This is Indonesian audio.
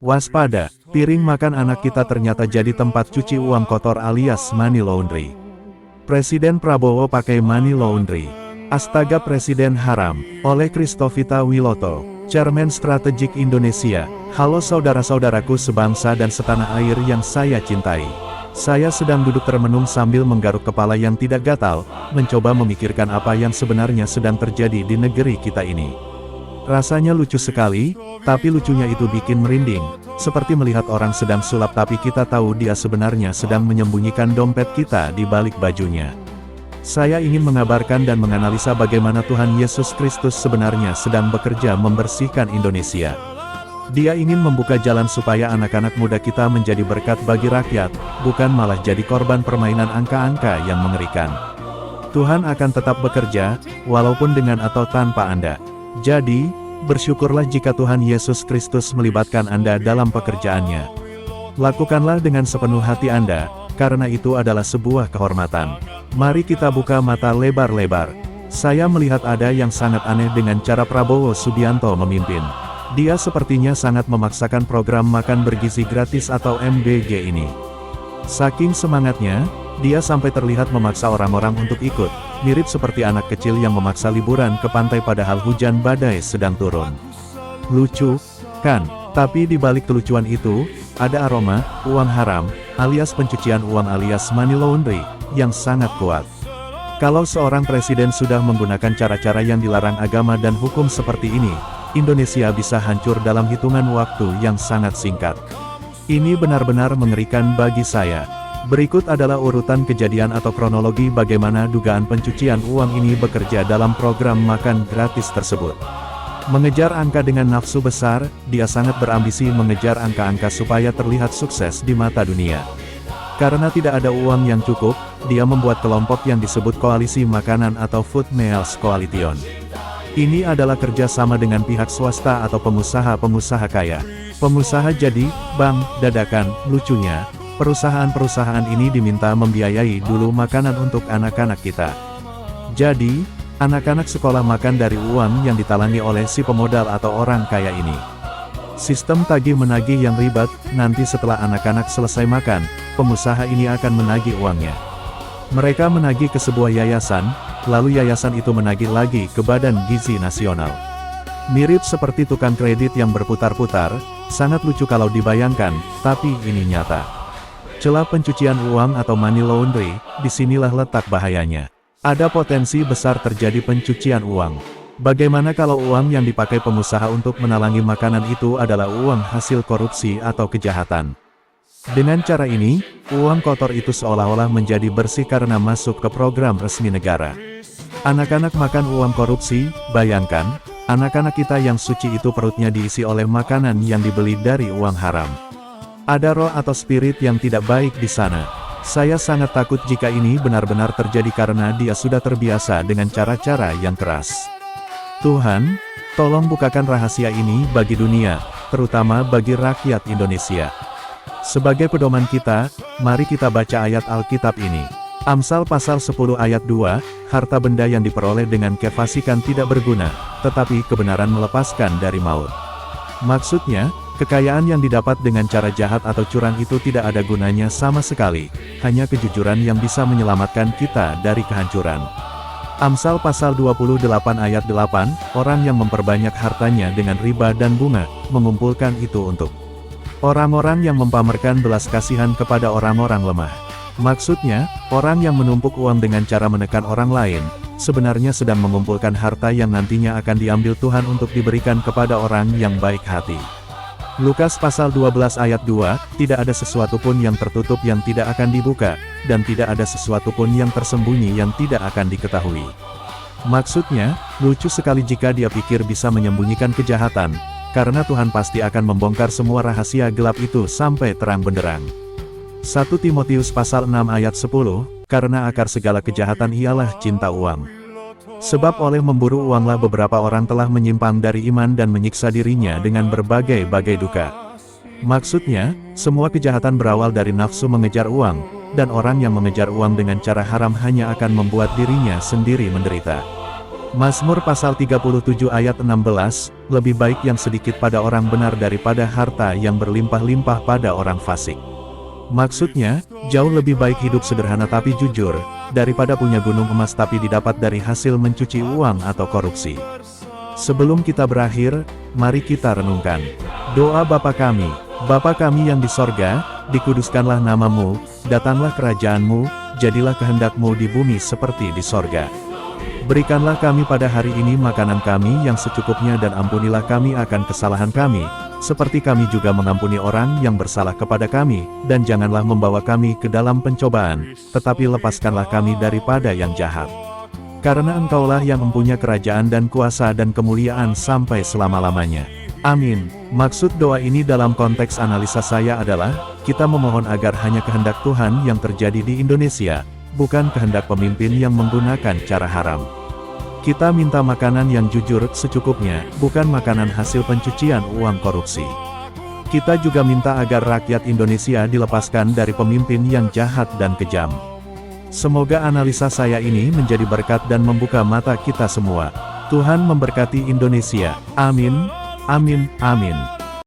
Waspada, piring makan anak kita ternyata jadi tempat cuci uang kotor alias money laundry. Presiden Prabowo pakai money laundry. Astaga, Presiden haram, oleh Christovita Wiloto, Chairman Strategik Indonesia. Halo saudara-saudaraku sebangsa dan setanah air yang saya cintai. Saya sedang duduk termenung sambil menggaruk kepala yang tidak gatal, mencoba memikirkan apa yang sebenarnya sedang terjadi di negeri kita ini. Rasanya lucu sekali, tapi lucunya itu bikin merinding, seperti melihat orang sedang sulap tapi kita tahu dia sebenarnya sedang menyembunyikan dompet kita di balik bajunya. Saya ingin mengabarkan dan menganalisa bagaimana Tuhan Yesus Kristus sebenarnya sedang bekerja membersihkan Indonesia. Dia ingin membuka jalan supaya anak-anak muda kita menjadi berkat bagi rakyat, bukan malah jadi korban permainan angka-angka yang mengerikan. Tuhan akan tetap bekerja, walaupun dengan atau tanpa Anda. Jadi, bersyukurlah jika Tuhan Yesus Kristus melibatkan Anda dalam pekerjaannya. Lakukanlah dengan sepenuh hati Anda, karena itu adalah sebuah kehormatan. Mari kita buka mata lebar-lebar. Saya melihat ada yang sangat aneh dengan cara Prabowo Subianto memimpin. Dia sepertinya sangat memaksakan program makan bergizi gratis atau MBG ini. Saking semangatnya, dia sampai terlihat memaksa orang-orang untuk ikut, mirip seperti anak kecil yang memaksa liburan ke pantai padahal hujan badai sedang turun. Lucu, kan? Tapi di balik kelucuan itu, ada aroma, uang haram, alias pencucian uang alias money laundry, yang sangat kuat. Kalau seorang presiden sudah menggunakan cara-cara yang dilarang agama dan hukum seperti ini, Indonesia bisa hancur dalam hitungan waktu yang sangat singkat. Ini benar-benar mengerikan bagi saya. Berikut adalah urutan kejadian atau kronologi bagaimana dugaan pencucian uang ini bekerja dalam program makan gratis tersebut. Mengejar angka dengan nafsu besar, dia sangat berambisi mengejar angka-angka supaya terlihat sukses di mata dunia. Karena tidak ada uang yang cukup, dia membuat kelompok yang disebut Koalisi Makanan atau Food Meals Coalition. Ini adalah kerjasama dengan pihak swasta atau pengusaha-pengusaha kaya. Pengusaha jadi, bang, dadakan, lucunya, perusahaan-perusahaan ini diminta membiayai dulu makanan untuk anak-anak kita. Jadi, anak-anak sekolah makan dari uang yang ditalangi oleh si pemodal atau orang kaya ini. Sistem tagih-menagih yang ribet, nanti setelah anak-anak selesai makan, pengusaha ini akan menagih uangnya. Mereka menagih ke sebuah yayasan, lalu yayasan itu menagih lagi ke Badan Gizi Nasional. Mirip seperti tukang kredit yang berputar-putar, sangat lucu kalau dibayangkan, tapi ini nyata. Celah pencucian uang atau money laundry, disinilah letak bahayanya. Ada potensi besar terjadi pencucian uang. Bagaimana kalau uang yang dipakai pengusaha untuk menalangi makanan itu adalah uang hasil korupsi atau kejahatan? Dengan cara ini, uang kotor itu seolah-olah menjadi bersih karena masuk ke program resmi negara. Anak-anak makan uang korupsi, bayangkan, anak-anak kita yang suci itu perutnya diisi oleh makanan yang dibeli dari uang haram. Ada roh atau spirit yang tidak baik di sana. Saya sangat takut jika ini benar-benar terjadi karena dia sudah terbiasa dengan cara-cara yang keras. Tuhan, tolong bukakan rahasia ini bagi dunia, terutama bagi rakyat Indonesia. Sebagai pedoman kita, mari kita baca ayat Alkitab ini. Amsal pasal 10 ayat 2, harta benda yang diperoleh dengan kefasikan tidak berguna, tetapi kebenaran melepaskan dari maut. Maksudnya, kekayaan yang didapat dengan cara jahat atau curang itu tidak ada gunanya sama sekali, hanya kejujuran yang bisa menyelamatkan kita dari kehancuran. Amsal pasal 28 ayat 8, orang yang memperbanyak hartanya dengan riba dan bunga, mengumpulkan itu untuk orang-orang yang mempamerkan belas kasihan kepada orang-orang lemah. Maksudnya, orang yang menumpuk uang dengan cara menekan orang lain, sebenarnya sedang mengumpulkan harta yang nantinya akan diambil Tuhan untuk diberikan kepada orang yang baik hati. Lukas pasal 12 ayat 2, tidak ada sesuatu pun yang tertutup yang tidak akan dibuka, dan tidak ada sesuatu pun yang tersembunyi yang tidak akan diketahui. Maksudnya, lucu sekali jika dia pikir bisa menyembunyikan kejahatan, karena Tuhan pasti akan membongkar semua rahasia gelap itu sampai terang benderang. 1 Timotius pasal 6 ayat 10, karena akar segala kejahatan ialah cinta uang. Sebab oleh memburu uanglah beberapa orang telah menyimpang dari iman dan menyiksa dirinya dengan berbagai-bagai duka. Maksudnya, semua kejahatan berawal dari nafsu mengejar uang, dan orang yang mengejar uang dengan cara haram hanya akan membuat dirinya sendiri menderita. Mazmur pasal 37 ayat 16, lebih baik yang sedikit pada orang benar daripada harta yang berlimpah-limpah pada orang fasik. Maksudnya, jauh lebih baik hidup sederhana tapi jujur, daripada punya gunung emas tapi didapat dari hasil mencuci uang atau korupsi. Sebelum kita berakhir, mari kita renungkan. Doa Bapa kami yang di sorga, dikuduskanlah namamu, datanglah kerajaanmu, jadilah kehendakmu di bumi seperti di sorga. Berikanlah kami pada hari ini makanan kami yang secukupnya dan ampunilah kami akan kesalahan kami, seperti kami juga mengampuni orang yang bersalah kepada kami, dan janganlah membawa kami ke dalam pencobaan, tetapi lepaskanlah kami daripada yang jahat. Karena Engkaulah yang mempunyai kerajaan dan kuasa dan kemuliaan sampai selama-lamanya. Amin. Maksud doa ini dalam konteks analisa saya adalah, kita memohon agar hanya kehendak Tuhan yang terjadi di Indonesia, bukan kehendak pemimpin yang menggunakan cara haram. Kita minta makanan yang jujur secukupnya, bukan makanan hasil pencucian uang korupsi. Kita juga minta agar rakyat Indonesia dilepaskan dari pemimpin yang jahat dan kejam. Semoga analisa saya ini menjadi berkat dan membuka mata kita semua. Tuhan memberkati Indonesia. Amin, amin, amin.